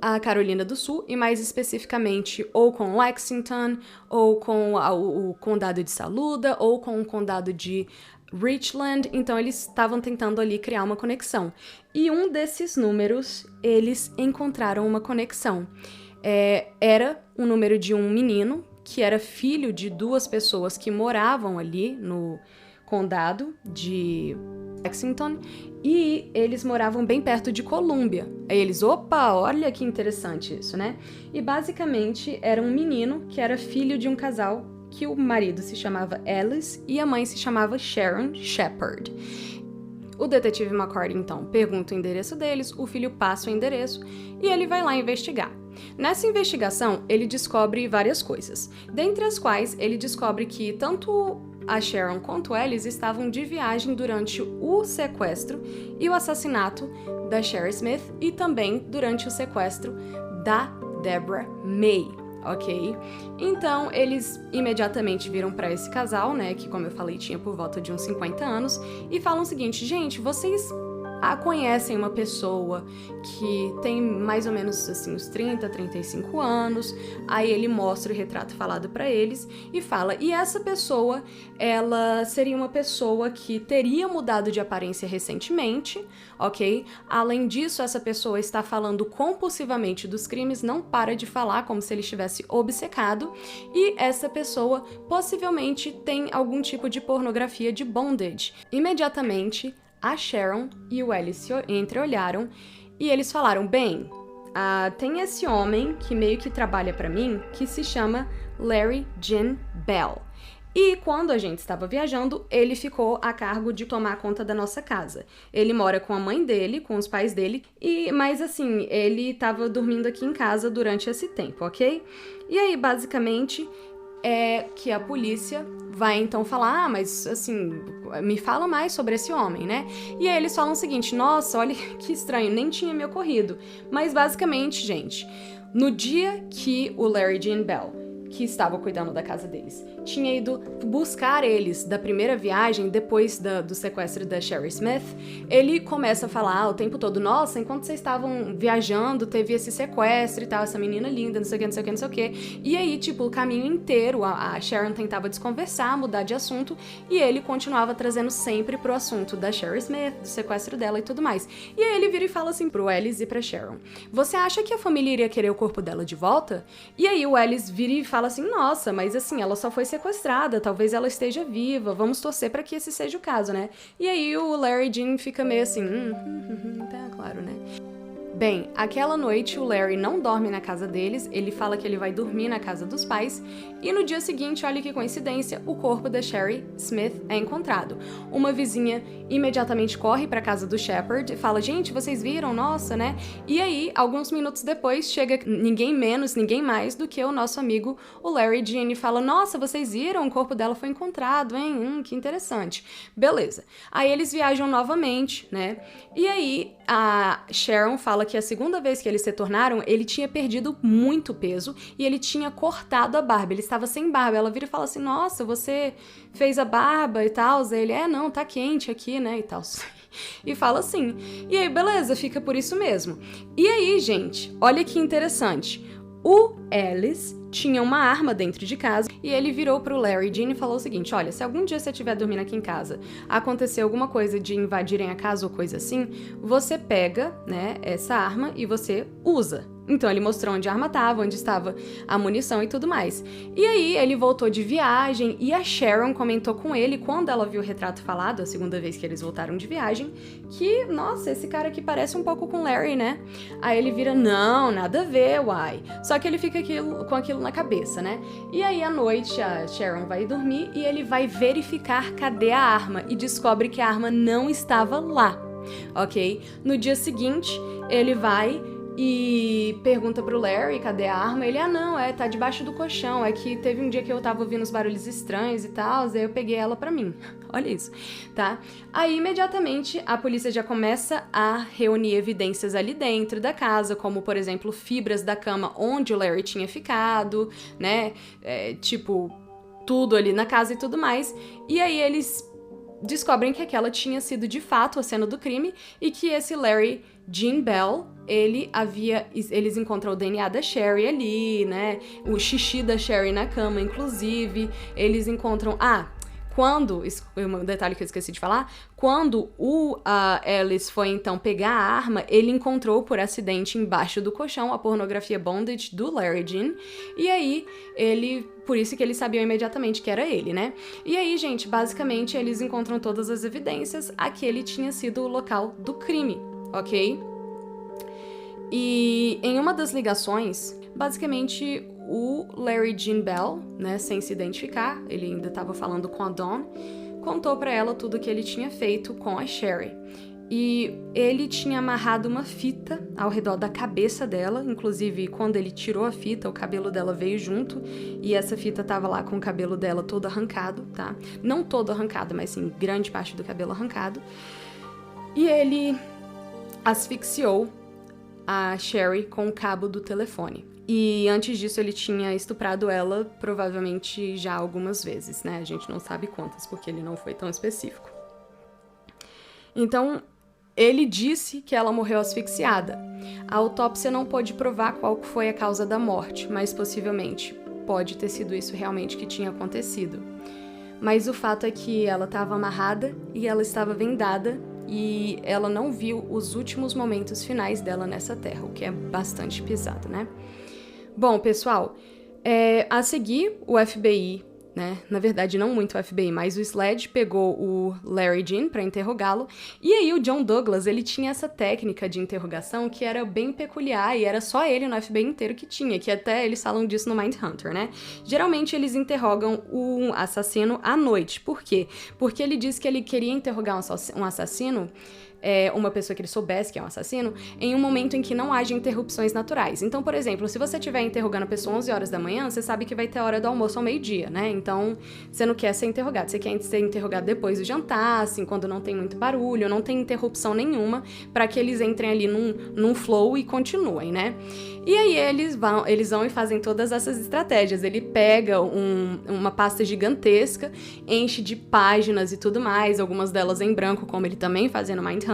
a Carolina do Sul, e mais especificamente ou com Lexington, ou com o condado de Saluda, ou com o condado de Richland. Então eles estavam tentando ali criar uma conexão. E um desses números, eles encontraram uma conexão. Era o número de um menino, que era filho de duas pessoas que moravam ali no condado de Lexington, e eles moravam bem perto de Columbia. Aí eles, olha que interessante isso, né? E basicamente era um menino que era filho de um casal que o marido se chamava Alice e a mãe se chamava Sharon Shepard. O detetive McCarty, então, pergunta o endereço deles, o filho passa o endereço e ele vai lá investigar. Nessa investigação, ele descobre várias coisas, dentre as quais ele descobre que tanto a Sharon quanto Alice estavam de viagem durante o sequestro e o assassinato da Sherry Smith e também durante o sequestro da Deborah May, ok? Então, eles imediatamente viram para esse casal, né, que como eu falei tinha por volta de uns 50 anos, e falam o seguinte, gente, vocês conhecem uma pessoa que tem mais ou menos assim uns 30, 35 anos, aí ele mostra o retrato falado para eles e fala, e essa pessoa, ela seria uma pessoa que teria mudado de aparência recentemente, ok? Além disso, essa pessoa está falando compulsivamente dos crimes, não para de falar, como se ele estivesse obcecado, e essa pessoa possivelmente tem algum tipo de pornografia de bondage. Imediatamente, a Sharon e o Alice entreolharam e eles falaram, bem, tem esse homem que meio que trabalha pra mim, que se chama Larry Gene Bell. E quando a gente estava viajando, ele ficou a cargo de tomar conta da nossa casa. Ele mora com a mãe dele, com os pais dele, mas assim, ele estava dormindo aqui em casa durante esse tempo, ok? E aí, basicamente, que a polícia vai então falar, mas assim, me fala mais sobre esse homem, né? E aí eles falam o seguinte, nossa, olha que estranho, nem tinha me ocorrido. Mas basicamente, gente, no dia que o Larry Gene Bell, que estava cuidando da casa deles, tinha ido buscar eles da primeira viagem, depois do sequestro da Sherry Smith, ele começa a falar o tempo todo, nossa, enquanto vocês estavam viajando, teve esse sequestro e tal, essa menina linda, não sei o que, não sei o que, não sei o que. E aí, tipo, o caminho inteiro, a Sharon tentava desconversar, mudar de assunto, e ele continuava trazendo sempre pro assunto da Sherry Smith, do sequestro dela e tudo mais. E aí ele vira e fala assim pro Alice e pra Sharon, você acha que a família iria querer o corpo dela de volta? E aí o Alice vira e fala assim, nossa, mas assim, ela só foi sequestrada, talvez ela esteja viva, vamos torcer pra que esse seja o caso, né? E aí o Larry Gene fica meio assim, tá claro, né? Bem, aquela noite o Larry não dorme na casa deles, ele fala que ele vai dormir na casa dos pais, e no dia seguinte, olha que coincidência, o corpo da Sherry Smith é encontrado. Uma vizinha imediatamente corre pra casa do Shepard e fala, gente, vocês viram? Nossa, né? E aí, alguns minutos depois, chega ninguém menos, ninguém mais do que o nosso amigo, o Larry Gene, e fala, nossa, vocês viram? O corpo dela foi encontrado, hein? Que interessante. Beleza. Aí eles viajam novamente, né? E aí, a Sharon fala que a segunda vez que eles se tornaram, ele tinha perdido muito peso e ele tinha cortado a barba, ele estava sem barba. Ela vira e fala assim, nossa, você fez a barba e tal? Ele, não, tá quente aqui, né, e tal. E fala assim. E aí, beleza, fica por isso mesmo. E aí, gente, olha que interessante. O Alice tinha uma arma dentro de casa e ele virou pro Larry Jean e falou o seguinte: olha, se algum dia você estiver dormindo aqui em casa, acontecer alguma coisa de invadirem a casa ou coisa assim, você pega, né, essa arma e você usa. Então ele mostrou onde a arma estava, onde estava a munição e tudo mais. E aí ele voltou de viagem e a Sharon comentou com ele, quando ela viu o retrato falado, a segunda vez que eles voltaram de viagem, que, nossa, esse cara aqui parece um pouco com Larry, né? Aí ele vira, não, nada a ver, uai. Só que ele fica com aquilo na cabeça, né? E aí à noite a Sharon vai dormir e ele vai verificar cadê a arma e descobre que a arma não estava lá, ok? No dia seguinte, ele vai e pergunta pro Larry, cadê a arma? Ele, não, tá debaixo do colchão, é que teve um dia que eu tava ouvindo uns barulhos estranhos e tal, aí eu peguei ela pra mim. Olha isso, tá? Aí, imediatamente, a polícia já começa a reunir evidências ali dentro da casa, como, por exemplo, fibras da cama onde o Larry tinha ficado, né? Tudo ali na casa e tudo mais. E aí eles descobrem que aquela tinha sido de fato a cena do crime e que esse Larry Jean Bell, eles encontram o DNA da Sherry ali, né? O xixi da Sherry na cama, inclusive. Eles encontram... um detalhe que eu esqueci de falar, quando a Alice foi então pegar a arma, ele encontrou por acidente embaixo do colchão a pornografia bondage do Larry Jean, e aí por isso que eles sabiam imediatamente que era ele, né? E aí, gente, basicamente eles encontram todas as evidências, aquele tinha sido o local do crime, ok? E em uma das ligações, basicamente o Larry Jean Bell, né, sem se identificar, ele ainda estava falando com a Dawn, contou para ela tudo que ele tinha feito com a Sherry. E ele tinha amarrado uma fita ao redor da cabeça dela, inclusive quando ele tirou a fita, o cabelo dela veio junto, e essa fita tava lá com o cabelo dela todo arrancado, tá? Não todo arrancado, mas sim grande parte do cabelo arrancado. E ele asfixiou a Sherry com o cabo do telefone. E antes disso ele tinha estuprado ela, provavelmente já algumas vezes, né? A gente não sabe quantas, porque ele não foi tão específico. Então, ele disse que ela morreu asfixiada. A autópsia não pôde provar qual foi a causa da morte, mas possivelmente pode ter sido isso realmente que tinha acontecido. Mas o fato é que ela estava amarrada e ela estava vendada e ela não viu os últimos momentos finais dela nessa terra, o que é bastante pesado, né? Bom, pessoal, a seguir o FBI, né? Na verdade, não muito o FBI, mas o SLED pegou o Larry Jean para interrogá-lo. E aí o John Douglas, ele tinha essa técnica de interrogação que era bem peculiar e era só ele no FBI inteiro que tinha, que até eles falam disso no Mindhunter, né? Geralmente eles interrogam um assassino à noite. Por quê? Porque ele disse que ele queria interrogar um assassino, uma pessoa que ele soubesse que é um assassino, em um momento em que não haja interrupções naturais. Então, por exemplo, se você estiver interrogando a pessoa 11 horas da manhã, você sabe que vai ter a hora do almoço ao meio-dia, né? Então, você não quer ser interrogado, você quer ser interrogado depois do jantar, assim, quando não tem muito barulho, não tem interrupção nenhuma, para que eles entrem ali num flow e continuem, né? E aí eles vão e fazem todas essas estratégias. Ele pega uma pasta gigantesca, enche de páginas e tudo mais, algumas delas em branco, como ele também fazia no Mindhunter,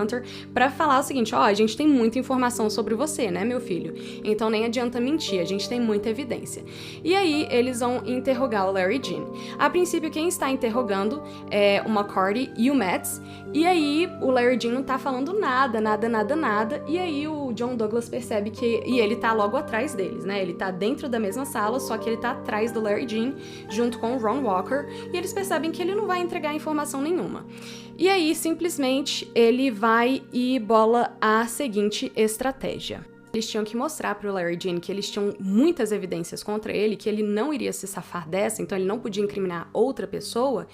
pra falar o seguinte: a gente tem muita informação sobre você, né, meu filho? Então nem adianta mentir, a gente tem muita evidência. E aí eles vão interrogar o Larry Jean. A princípio, quem está interrogando é o McCarty e o Metz, e aí o Larry Jean não tá falando nada, e aí o John Douglas percebe e ele tá logo atrás deles, né? Ele tá dentro da mesma sala, só que ele tá atrás do Larry Jean, junto com o Ron Walker, e eles percebem que ele não vai entregar informação nenhuma. E aí, simplesmente, ele vai e bola a seguinte estratégia. Eles tinham que mostrar pro Larry Jean que eles tinham muitas evidências contra ele, que ele não iria se safar dessa, então ele não podia incriminar outra pessoa.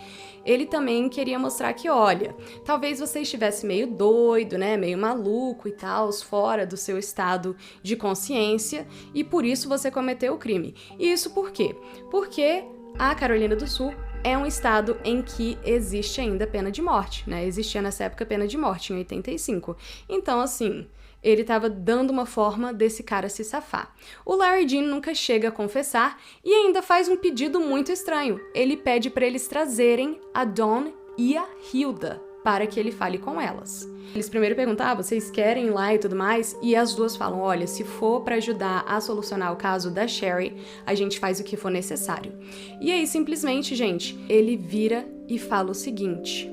Ele também queria mostrar que, olha, talvez você estivesse meio doido, né, meio maluco e tal, fora do seu estado de consciência, e por isso você cometeu o crime. E isso por quê? Porque a Carolina do Sul é um estado em que existe ainda pena de morte, né? Existia nessa época pena de morte, em 85. Então, assim, ele estava dando uma forma desse cara se safar. O Larry Jean nunca chega a confessar e ainda faz um pedido muito estranho. Ele pede para eles trazerem a Dawn e a Hilda para que ele fale com elas. Eles primeiro perguntam, vocês querem ir lá e tudo mais? E as duas falam, olha, se for para ajudar a solucionar o caso da Sherry, a gente faz o que for necessário. E aí, simplesmente, gente, ele vira e fala o seguinte,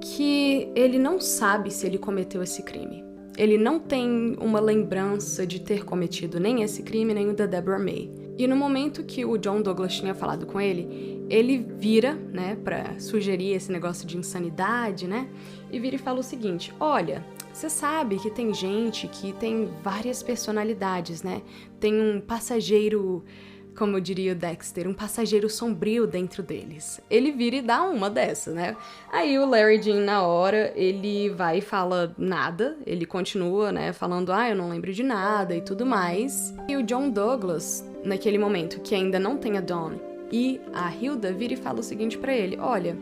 que ele não sabe se ele cometeu esse crime. Ele não tem uma lembrança de ter cometido nem esse crime, nem o da Deborah May. E no momento que o John Douglas tinha falado com ele, ele vira, né, pra sugerir esse negócio de insanidade, né, e vira e fala o seguinte, olha, você sabe que tem gente que tem várias personalidades, né, tem um passageiro, como eu diria o Dexter, um passageiro sombrio dentro deles. Ele vira e dá uma dessa, né? Aí o Larry Jean, na hora, ele vai e fala nada, ele continua, né, falando, eu não lembro de nada e tudo mais. E o John Douglas, naquele momento, que ainda não tem a Dawn, e a Hilda vira e fala o seguinte pra ele, olha,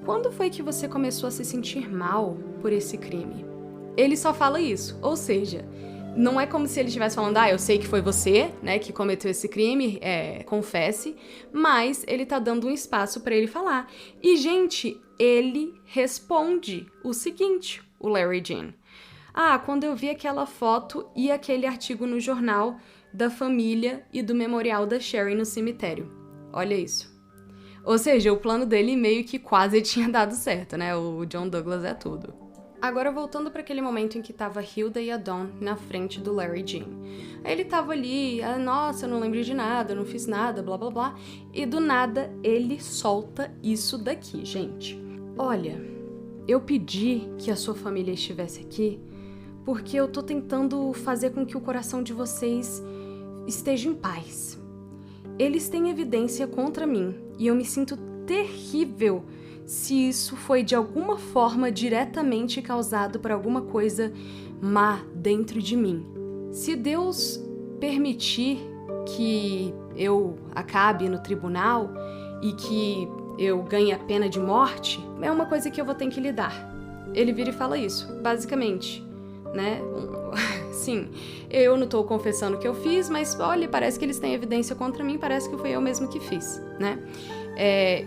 quando foi que você começou a se sentir mal por esse crime? Ele só fala isso, ou seja, não é como se ele estivesse falando, eu sei que foi você, né, que cometeu esse crime, confesse, mas ele tá dando um espaço pra ele falar. E, gente, ele responde o seguinte, o Larry Jean. Quando eu vi aquela foto e aquele artigo no jornal da família e do memorial da Sherry no cemitério. Olha isso. Ou seja, o plano dele meio que quase tinha dado certo, né? O John Douglas é tudo. Agora, voltando para aquele momento em que tava a Hilda e a Dawn na frente do Larry Jean. Aí ele tava ali, nossa, eu não lembro de nada, eu não fiz nada, blá blá blá. E do nada, ele solta isso daqui, gente. Olha, eu pedi que a sua família estivesse aqui porque eu tô tentando fazer com que o coração de vocês esteja em paz. Eles têm evidência contra mim e eu me sinto terrível se isso foi de alguma forma diretamente causado por alguma coisa má dentro de mim. Se Deus permitir que eu acabe no tribunal e que eu ganhe a pena de morte, é uma coisa que eu vou ter que lidar. Ele vira e fala isso, basicamente, né? Sim, eu não tô confessando que eu fiz, mas olha, parece que eles têm evidência contra mim, parece que foi eu mesmo que fiz, né?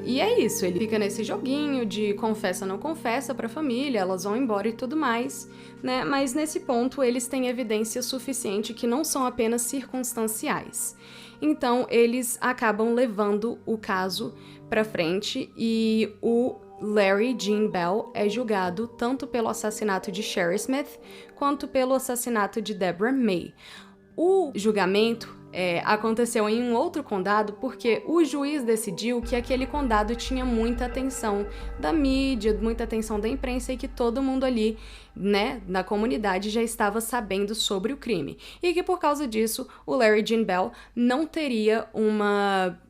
E é isso, ele fica nesse joguinho de confessa, não confessa pra família, elas vão embora e tudo mais, né? Mas nesse ponto eles têm evidência suficiente que não são apenas circunstanciais. Então eles acabam levando o caso pra frente e o Larry Jean Bell é julgado tanto pelo assassinato de Sherry Smith quanto pelo assassinato de Deborah May. O julgamento aconteceu em um outro condado porque o juiz decidiu que aquele condado tinha muita atenção da mídia, muita atenção da imprensa e que todo mundo ali, né, na comunidade já estava sabendo sobre o crime. E que por causa disso, o Larry Jean Bell não teria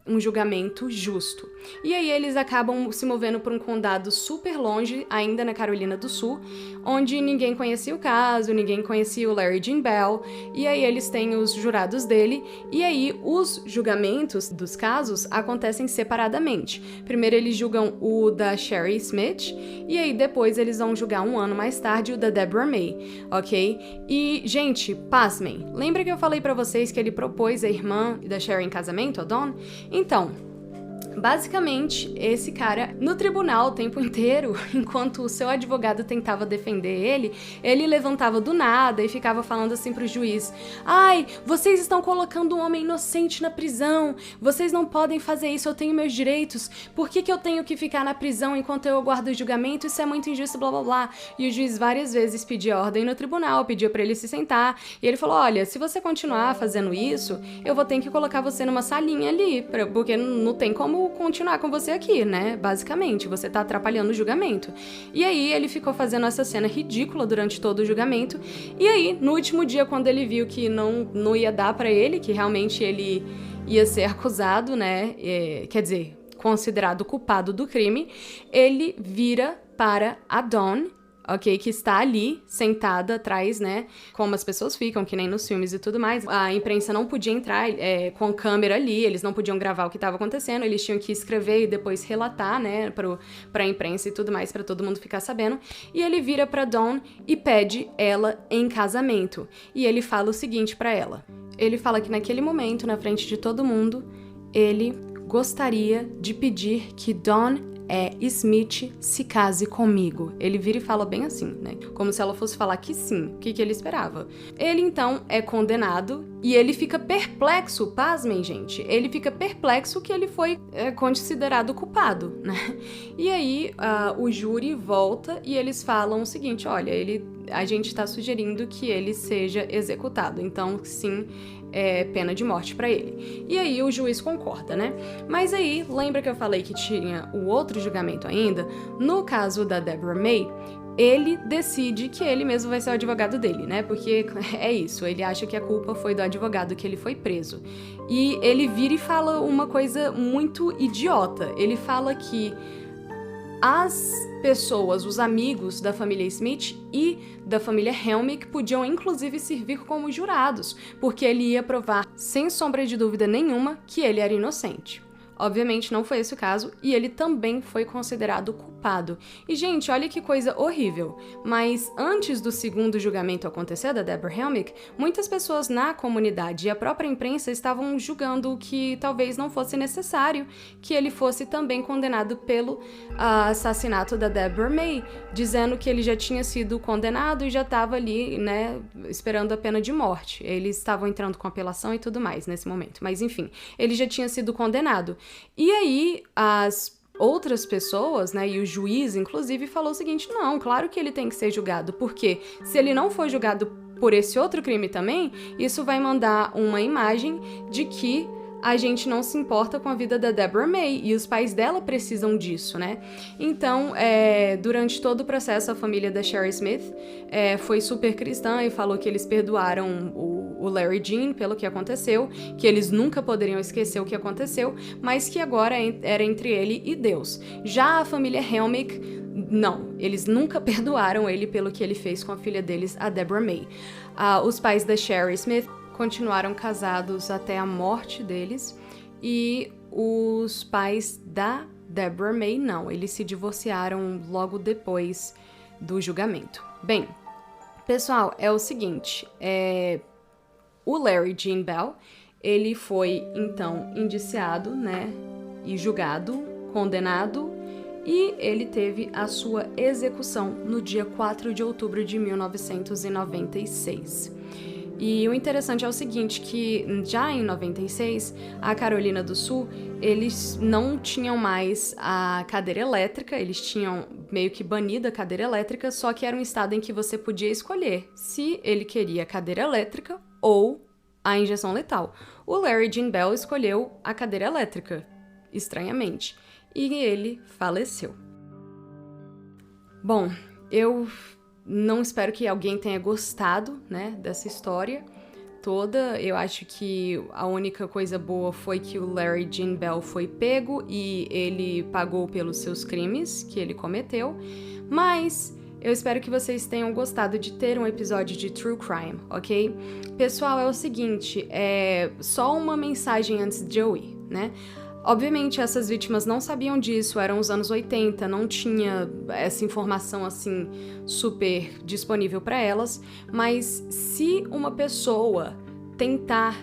um julgamento justo. E aí eles acabam se movendo para um condado super longe, ainda na Carolina do Sul, onde ninguém conhecia o caso, ninguém conhecia o Larry Jean Bell, e aí eles têm os jurados dele, e aí os julgamentos dos casos acontecem separadamente. Primeiro eles julgam o da Sherry Smith, e aí depois eles vão julgar um ano mais tarde o da Deborah May, ok? E, gente, pasmem, lembra que eu falei pra vocês que ele propôs a irmã da Sherry em casamento, a Dawn? Então, basicamente, esse cara, no tribunal o tempo inteiro, enquanto o seu advogado tentava defender ele levantava do nada e ficava falando assim pro juiz: ai, vocês estão colocando um homem inocente na prisão, vocês não podem fazer isso, eu tenho meus direitos, por que eu tenho que ficar na prisão enquanto eu aguardo o julgamento, isso é muito injusto, blá blá blá. E o juiz várias vezes pedia ordem no tribunal, pedia pra ele se sentar, e ele falou: olha, se você continuar fazendo isso, eu vou ter que colocar você numa salinha ali, porque não tem como continuar com você aqui, né? Basicamente, você tá atrapalhando o julgamento. E aí ele ficou fazendo essa cena ridícula durante todo o julgamento. E aí, no último dia, quando ele viu que não ia dar pra ele, que realmente ele ia ser acusado, né? Quer dizer, considerado culpado do crime, ele vira para a Dawn, ok, que está ali, sentada atrás, né, como as pessoas ficam, que nem nos filmes e tudo mais. A imprensa não podia entrar com a câmera ali, eles não podiam gravar o que estava acontecendo, eles tinham que escrever e depois relatar, né, pra imprensa e tudo mais, pra todo mundo ficar sabendo. E ele vira pra Dawn e pede ela em casamento. E ele fala o seguinte pra ela. Ele fala que naquele momento, na frente de todo mundo, ele gostaria de pedir que Dawn é Smith, se case comigo. Ele vira e fala bem assim, né? Como se ela fosse falar que sim. O que ele esperava? Ele, então, é condenado e ele fica perplexo, pasmem, gente. Ele fica perplexo que ele foi considerado culpado, né? E aí, o júri volta e eles falam o seguinte, olha, a gente está sugerindo que ele seja executado. Então, sim, é pena de morte pra ele. E aí o juiz concorda, né? Mas aí, lembra que eu falei que tinha o outro julgamento ainda? No caso da Deborah May, ele decide que ele mesmo vai ser o advogado dele, né? Porque é isso, ele acha que a culpa foi do advogado, que ele foi preso. E ele vira e fala uma coisa muito idiota. Ele fala que as pessoas, os amigos da família Smith e da família Helmick podiam inclusive servir como jurados, porque ele ia provar, sem sombra de dúvida nenhuma, que ele era inocente. Obviamente não foi esse o caso, e ele também foi considerado culpado. E, gente, olha que coisa horrível. Mas antes do segundo julgamento acontecer, da Deborah Helmick, muitas pessoas na comunidade e a própria imprensa estavam julgando que talvez não fosse necessário que ele fosse também condenado pelo assassinato da Deborah May, dizendo que ele já tinha sido condenado e já estava ali, né, esperando a pena de morte. Eles estavam entrando com apelação e tudo mais nesse momento. Mas, enfim, ele já tinha sido condenado. E aí, as outras pessoas, né, e o juiz, inclusive, falou o seguinte, não, claro que ele tem que ser julgado, porque se ele não for julgado por esse outro crime também, isso vai mandar uma imagem de que a gente não se importa com a vida da Deborah May, e os pais dela precisam disso, né? Então, durante todo o processo, a família da Sherry Smith foi super cristã e falou que eles perdoaram o Larry Jean pelo que aconteceu, que eles nunca poderiam esquecer o que aconteceu, mas que agora era entre ele e Deus. Já a família Helmick, não, eles nunca perdoaram ele pelo que ele fez com a filha deles, a Deborah May. Os pais da Sherry Smith continuaram casados até a morte deles, e os pais da Deborah May não, eles se divorciaram logo depois do julgamento. Bem, pessoal, é o seguinte, o Larry Jean Bell, ele foi então indiciado, né, e julgado, condenado, e ele teve a sua execução no dia 4 de outubro de 1996. E o interessante é o seguinte, que já em 96, a Carolina do Sul, eles não tinham mais a cadeira elétrica, eles tinham meio que banido a cadeira elétrica, só que era um estado em que você podia escolher se ele queria a cadeira elétrica ou a injeção letal. O Larry Jean Bell escolheu a cadeira elétrica, estranhamente, e ele faleceu. Bom, eu não espero que alguém tenha gostado, né, dessa história toda. Eu acho que a única coisa boa foi que o Larry Jean Bell foi pego e ele pagou pelos seus crimes que ele cometeu, mas eu espero que vocês tenham gostado de ter um episódio de True Crime, ok? Pessoal, é o seguinte, só uma mensagem antes de eu ir, né? Obviamente, essas vítimas não sabiam disso, eram os anos 80, não tinha essa informação, assim, super disponível para elas, mas se uma pessoa tentar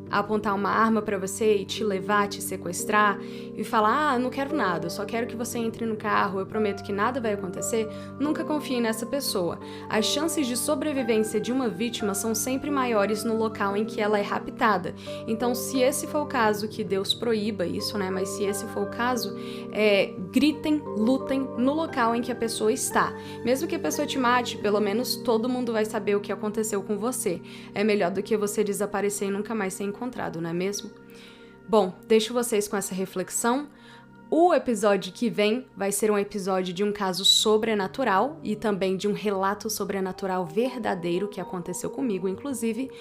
apontar uma arma para você e te levar, te sequestrar e falar, não quero nada, eu só quero que você entre no carro, eu prometo que nada vai acontecer, nunca confie nessa pessoa. As chances de sobrevivência de uma vítima são sempre maiores no local em que ela é raptada. Então, se esse for o caso, que Deus proíba isso, né, mas se esse for o caso, gritem, lutem no local em que a pessoa está. Mesmo que a pessoa te mate, pelo menos todo mundo vai saber o que aconteceu com você. É melhor do que você desaparecer e nunca mais ser encontrado, não é mesmo? Bom, deixo vocês com essa reflexão. O episódio que vem vai ser um episódio de um caso sobrenatural e também de um relato sobrenatural verdadeiro que aconteceu comigo, inclusive.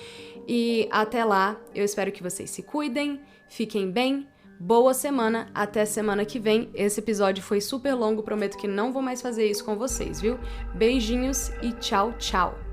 E até lá, eu espero que vocês se cuidem, fiquem bem, boa semana, até semana que vem. Esse episódio foi super longo, prometo que não vou mais fazer isso com vocês, viu? Beijinhos e tchau, tchau!